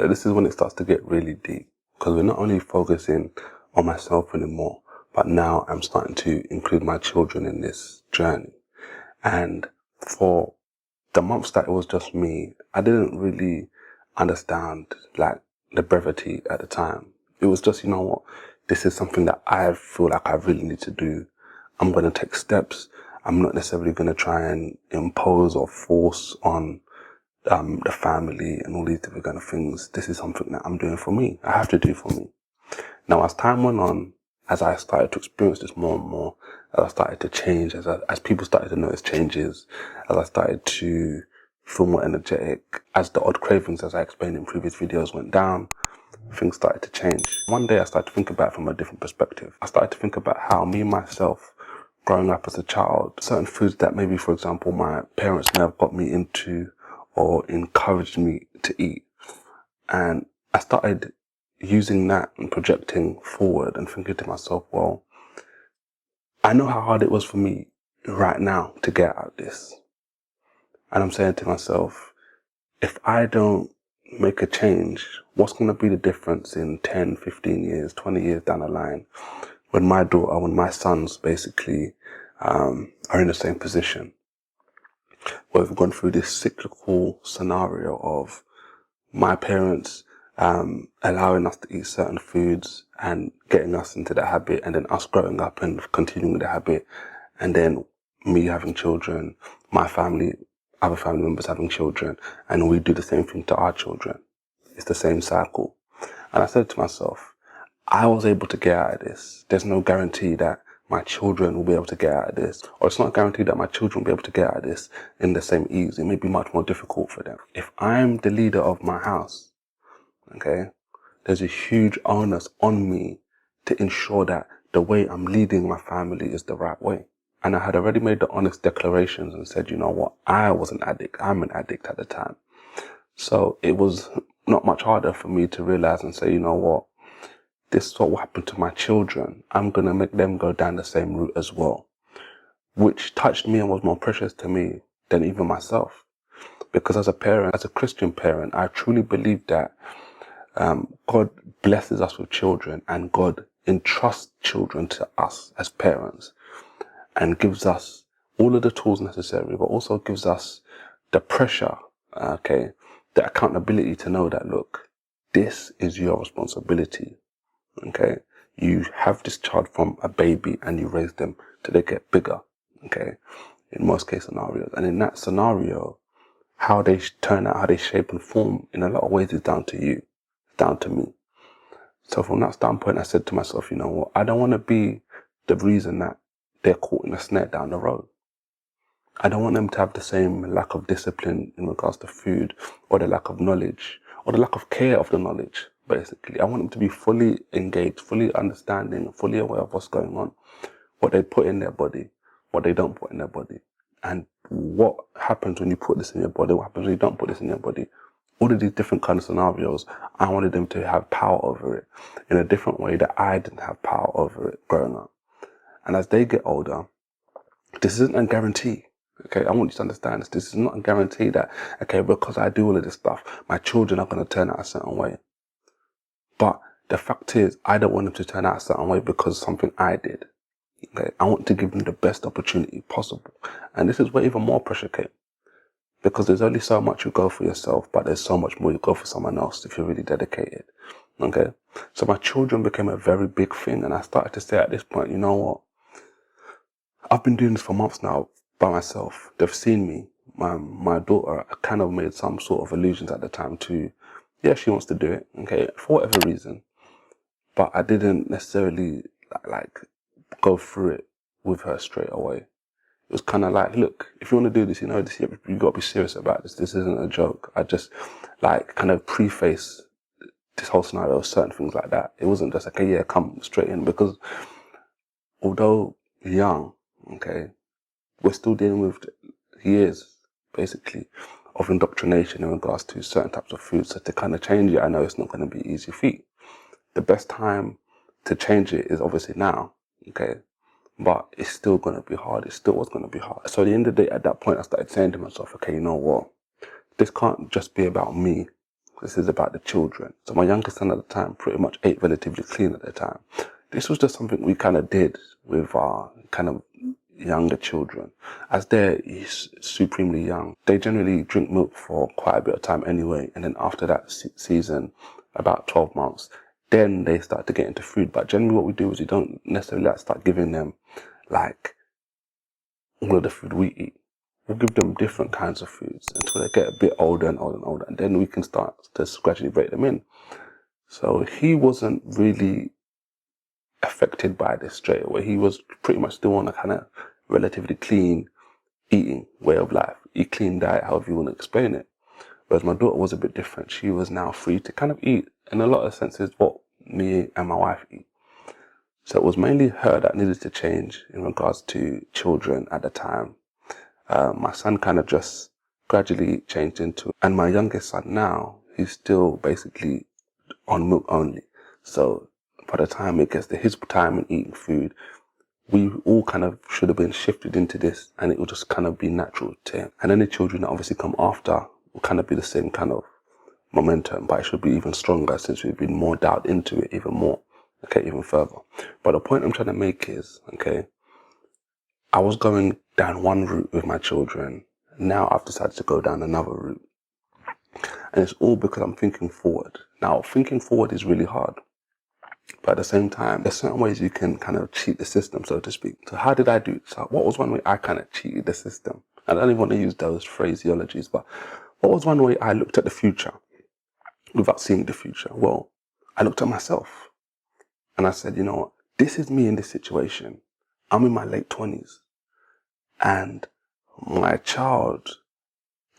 This is when it starts to get really deep, because we're not only focusing on myself anymore, but now I'm starting to include my children in this journey. And for the months that it was just me, I didn't really understand like the brevity at the time. It was just, you know what, this is something that I feel like I really need to do. I'm going to take steps. I'm not necessarily going to try and impose or force on the family and all these different kind of things. This is something that I'm doing for me. I have to do for me. Now, as time went on, as I started to experience this more and more, as I started to change, as people started to notice changes, as I started to feel more energetic, as the odd cravings, as I explained in previous videos, went down, things started to change. One day I started to think about it from a different perspective. I started to think about how me, myself, growing up as a child, certain foods that maybe, for example, my parents may have got me into or encouraged me to eat. And I started using that and projecting forward and thinking to myself, well, I know how hard it was for me right now to get out of this. And I'm saying to myself, if I don't make a change, what's going to be the difference in 10, 15 years, 20 years down the line when my sons basically are in the same position? Where we've gone through this cyclical scenario of my parents allowing us to eat certain foods and getting us into the habit, and then us growing up and continuing the habit, and then me having children, my family, other family members having children, and we do the same thing to our children. It's the same cycle. And I said to myself, I was able to get out of this. There's no guarantee that my children will be able to get out of this, or it's not guaranteed that my children will be able to get out of this in the same ease. It may be much more difficult for them. If I'm the leader of my house, okay, there's a huge onus on me to ensure that the way I'm leading my family is the right way. And I had already made the honest declarations and said, you know what, I was an addict. I'm an addict at the time. So it was not much harder for me to realize and say, you know what, this is what will happen to my children. I'm going to make them go down the same route as well, which touched me and was more precious to me than even myself. Because as a parent, as a Christian parent, I truly believe that God blesses us with children, and God entrusts children to us as parents and gives us all of the tools necessary, but also gives us the pressure, the accountability to know that, look, this is your responsibility. Okay, you have this child from a baby and you raise them till they get bigger. Okay, in most case scenarios, and in that scenario, how they turn out, how they shape and form, in a lot of ways is down to you, down to me. So from that standpoint, I said to myself, you know what, I don't want to be the reason that they're caught in a snare down the road. I don't want them to have the same lack of discipline in regards to food, or the lack of knowledge, or the lack of care of the knowledge. Basically, I want them to be fully engaged, fully understanding, fully aware of what's going on, what they put in their body, what they don't put in their body, and what happens when you put this in your body, what happens when you don't put this in your body. All of these different kind of scenarios, I wanted them to have power over it in a different way that I didn't have power over it growing up. And as they get older, this isn't a guarantee. Okay, I want you to understand this. This is not a guarantee that, okay, because I do all of this stuff, my children are going to turn out a certain way. But the fact is, I don't want them to turn out a certain way because of something I did. Okay, I want to give them the best opportunity possible. And this is where even more pressure came. Because there's only so much you go for yourself, but there's so much more you go for someone else if you're really dedicated. Okay? So my children became a very big thing, and I started to say at this point, you know what? I've been doing this for months now by myself. They've seen me. My daughter kind of made some sort of allusions at the time to, yeah, she wants to do it, okay, for whatever reason. But I didn't necessarily like go through it with her straight away. It was kind of like, look, if you want to do this, you know, this, you got to be serious about this. This isn't a joke. I just like kind of preface this whole scenario with certain things like that. It wasn't just like, okay, yeah, come straight in, because although young, okay, we're still dealing with years, basically, of indoctrination in regards to certain types of food. So to kind of change it, I know it's not going to be easy feat. The best time to change it is obviously now, okay? But it's still going to be hard. It still was going to be hard. So at the end of the day, at that point, I started saying to myself, okay, you know what? This can't just be about me This is about the children. So my youngest son at the time pretty much ate relatively clean at the time. This was just something we kind of did with our kind of younger children. As they're supremely young, they generally drink milk for quite a bit of time anyway. And then after that season, about 12 months, then they start to get into food. But generally what we do is we don't necessarily start giving them like all of the food we eat. We'll give them different kinds of foods until they get a bit older and older and older. And then we can start to gradually break them in. So he wasn't really affected by this straight away. He was pretty much still on a kind of relatively clean eating way of life. Eat clean diet, however you want to explain it. Whereas my daughter was a bit different. She was now free to kind of eat, in a lot of senses, what me and my wife eat. So it was mainly her that needed to change in regards to children at the time. My son kind of just gradually changed into it. And my youngest son now, he's still basically on milk only. So by the time it gets to his time in eating food, we all kind of should have been shifted into this, and it will just kind of be natural to him. And then the children that obviously come after will kind of be the same kind of momentum, but it should be even stronger since we've been more dialed into it even more, okay, even further. But the point I'm trying to make is, okay, I was going down one route with my children. Now I've decided to go down another route. And it's all because I'm thinking forward. Now, thinking forward is really hard. But at the same time, there's certain ways you can kind of cheat the system, so to speak. So how did I do it? So what was one way I kind of cheated the system? I don't even want to use those phraseologies, but what was one way I looked at the future without seeing the future? Well, I looked at myself and I said, you know what? This is me in this situation. I'm in my late 20s and my child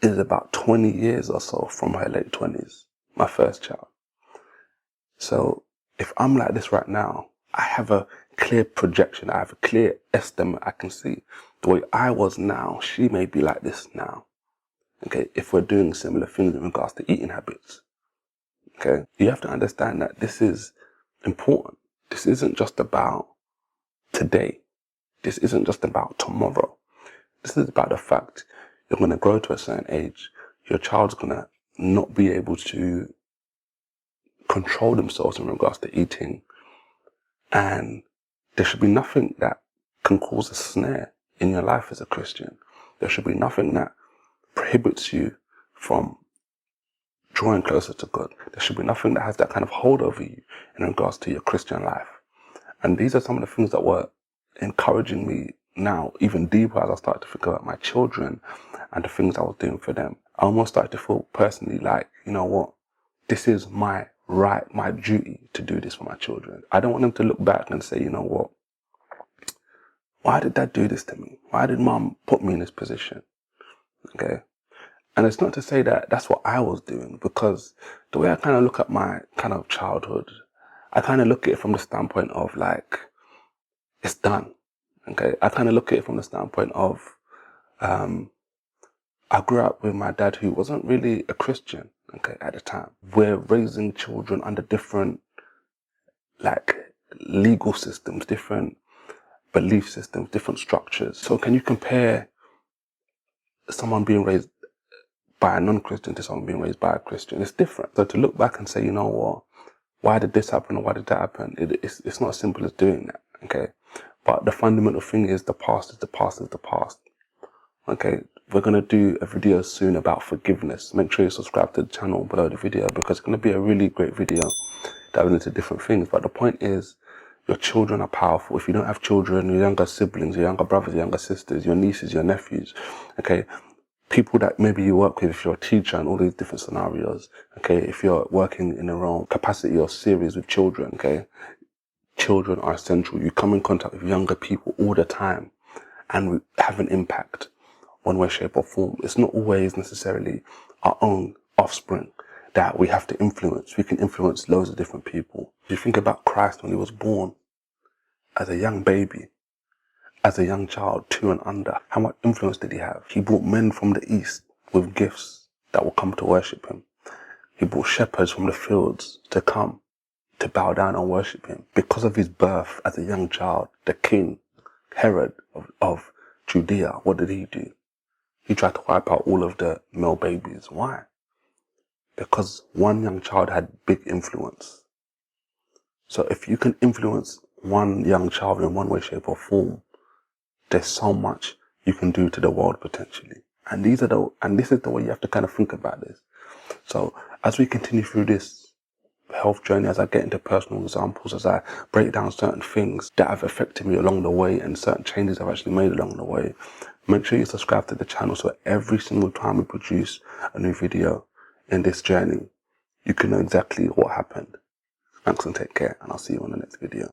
is about 20 years or so from her late 20s, my first child. So if I'm like this right now, I have a clear projection. I have a clear estimate. I can see the way I was now, she may be like this now. Okay, if we're doing similar things in regards to eating habits. Okay, you have to understand that this is important. This isn't just about today. This isn't just about tomorrow. This is about the fact you're going to grow to a certain age. Your child's going to not be able to control themselves in regards to eating. And there should be nothing that can cause a snare in your life as a Christian. There should be nothing that prohibits you from drawing closer to God. There should be nothing that has that kind of hold over you in regards to your Christian life. And these are some of the things that were encouraging me now, even deeper as I started to think about my children and the things I was doing for them. I almost started to feel personally like, you know what, this is my right, my duty to do this for my children. I don't want them to look back and say, you know what, why did dad do this to me? Why did mom put me in this position? Okay. And it's not to say that that's what I was doing, because the way I kind of look at my kind of childhood, I kind of look at it from the standpoint of like, it's done. Okay. I kind of look at it from the standpoint of, I grew up with my dad who wasn't really a Christian, okay, at the time. We're raising children under different, like, legal systems, different belief systems, different structures. So can you compare someone being raised by a non-Christian to someone being raised by a Christian? It's different. So to look back and say, you know what, why did this happen or why did that happen? It's not as simple as doing that, okay? But the fundamental thing is the past is the past is the past. Okay, we're going to do a video soon about forgiveness. Make sure you subscribe to the channel below the video, because it's going to be a really great video diving into different things. But the point is, your children are powerful. If you don't have children, your younger siblings, your younger brothers, your younger sisters, your nieces, your nephews, okay, people that maybe you work with, if you're a teacher and all these different scenarios, okay, if you're working in a role, capacity or series with children, okay, children are essential. You come in contact with younger people all the time and we have an impact one way, shape or form. It's not always necessarily our own offspring that we have to influence. We can influence loads of different people. If you think about Christ when he was born as a young baby, as a young child, 2 and under, how much influence did he have? He brought men from the east with gifts that will come to worship him. He brought shepherds from the fields to come to bow down and worship him. Because of his birth as a young child, the king, Herod of Judea, what did he do? He tried to wipe out all of the male babies. Why? because one young child had big influence. So if you can influence one young child in one way, shape or form, there's so much you can do to the world potentially. And this is the way you have to kind of think about this. So as we continue through this health journey, as I get into personal examples, as I break down certain things that have affected me along the way and certain changes I've actually made along the way, make sure you subscribe to the channel so every single time we produce a new video in this journey, you can know exactly what happened. Thanks and take care, and I'll see you on the next video.